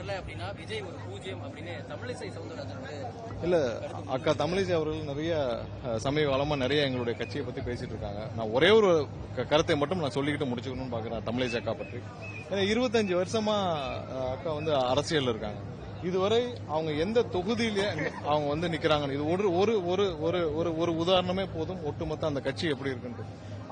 வரல அப்படின்னா விஜய் ஒரு பூஜ்யம் அப்படின்னு தமிழிசை சவுந்தரராஜன் இல்ல அக்கா தமிழிசை அவர்கள் நிறைய சமீப காலமா நிறைய எங்களுடைய கட்சியை பத்தி பேசிட்டு இருக்காங்க. நான் ஒரே ஒரு கருத்தை மட்டும் நான் சொல்லிக்கிட்டு முடிச்சுக்கணும்னு பாக்குறேன் தமிழிசை அக்கா பற்றி. 25 வருஷமா அக்கா அரசியல் இருக்காங்க. இதுவரை அவங்க எந்த தொகுதியிலே அவங்க நிக்கிறாங்க, இது ஒரு ஒரு ஒரு ஒரு ஒரு உதாரணமே போதும் ஒட்டுமொத்த அந்த கட்சி எப்படி இருக்குன்ட்டு.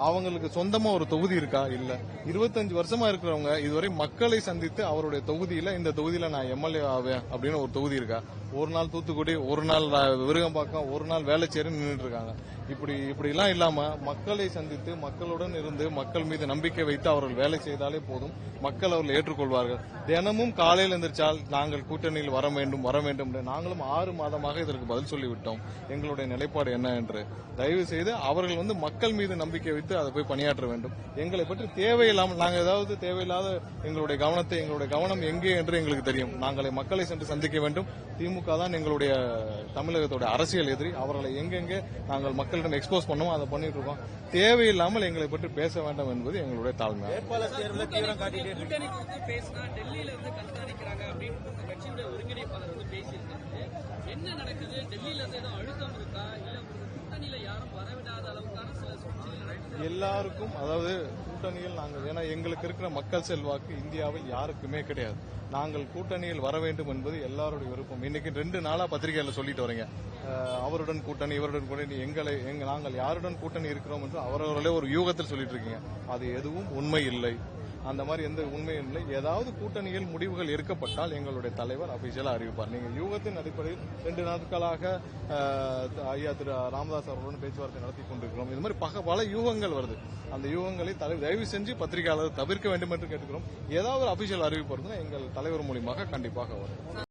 அவங்களுக்கு சொந்தமா ஒரு தொகுதி இருக்கா? இல்ல. 25 வருஷமா இருக்கிறவங்க இதுவரை மக்களை சந்தித்து அவருடைய தொகுதியில இந்த தொகுதியில நான் எம்எல்ஏ ஆவேன் அப்படின்னு ஒரு தொகுதி இருக்கா? ஒரு நாள் தூத்துக்குடி, ஒரு நாள் விருகம்பாக்கம், ஒரு நாள் வேலைச்சேரி நின்றுட்டு இருக்காங்க. இப்படி எல்லாம் இல்லாம மக்களை சந்தித்து மக்களுடன் இருந்து மக்கள் மீது நம்பிக்கை வைத்து அவர்கள் வேலை செய்தாலே போதும், மக்கள் அவர்கள் ஏற்றுக்கொள்வார்கள். தினமும் காலையில் எந்திரிச்சால் நாங்கள் கூட்டணியில் வர வேண்டும் என்று நாங்களும் 6 மாதமாக இதற்கு பதில் சொல்லிவிட்டோம். எங்களுடைய நிலைப்பாடு என்ன என்று தயவு செய்து அவர்கள் மக்கள் மீது நம்பிக்கை வைத்து அதை போய் பணியாற்ற வேண்டும். எங்களை பற்றி தேவையில்லாமல் நாங்கள் ஏதாவது தேவையில்லாத எங்களுடைய கவனம் எங்கே என்று எங்களுக்கு தெரியும். நாங்களை மக்களை சென்று சந்திக்க வேண்டும். திமுக தான் எங்களுடைய தமிழகத்தோட அரசியல் எதிரி. அவர்களை எங்கெங்கே நாங்கள் மக்களிடம் எக்ஸ்போஸ் பண்ணோம் அதை பண்ணிட்டு இருக்கோம். தேவையில்லாமல் எங்களை பற்றி பேச வேண்டாம் என்பது எங்களுடைய தாழ்மை. என்ன நடக்குது? டெல்லியில இருந்து ஏதோ அழுத்தம் இருக்கா? இல்ல கூட்டணியில யாரும் வரவிடாத அளவுக்கான சில சூழ்நிலை எல்லாருக்கும், அதாவது கூட்டணியில் நாங்கள், ஏன்னா எங்களுக்கு இருக்கிற மக்கள் செல்வாக்கு இந்தியாவில் யாருக்குமே கிடையாது. நாங்கள் கூட்டணியில் வர வேண்டும் என்பது எல்லாருடைய விருப்பம். இன்னைக்கு 2 நாளா பத்திரிகையில சொல்லிட்டு வரீங்க, அவருடன் கூட்டணி இவருடன் கூட்டணி, நாங்கள் யாருடன் கூட்டணி இருக்கிறோம் என்று அவரவர்களே ஒரு யூகத்தில் சொல்லிட்டு இருக்கீங்க. அது எதுவும் உண்மை இல்லை. அந்த மாதிரி எந்த உண்மையும் இல்லை. ஏதாவது கூட்டணியில் முடிவுகள் எடுக்கப்பட்டால் எங்களுடைய தலைவர் அபிஷியலா அறிவிப்பார். நீங்க யூகத்தின் அடிப்படையில் 2 நாட்களாக ஐயா திரு ராமதாஸ் அவர்களுடன் பேச்சுவார்த்தை நடத்தி கொண்டிருக்கிறோம். இது மாதிரி பல யூகங்கள் வருது. அந்த யூகங்களை தயவு செஞ்சு பத்திரிகையாளர் தவிர்க்க வேண்டும் என்று கேட்டுக்கிறோம். ஏதாவது ஒரு அபிஷியல் அறிவிப்பு எங்கள் தலைவர் மூலியமாக கண்டிப்பாக வரும்.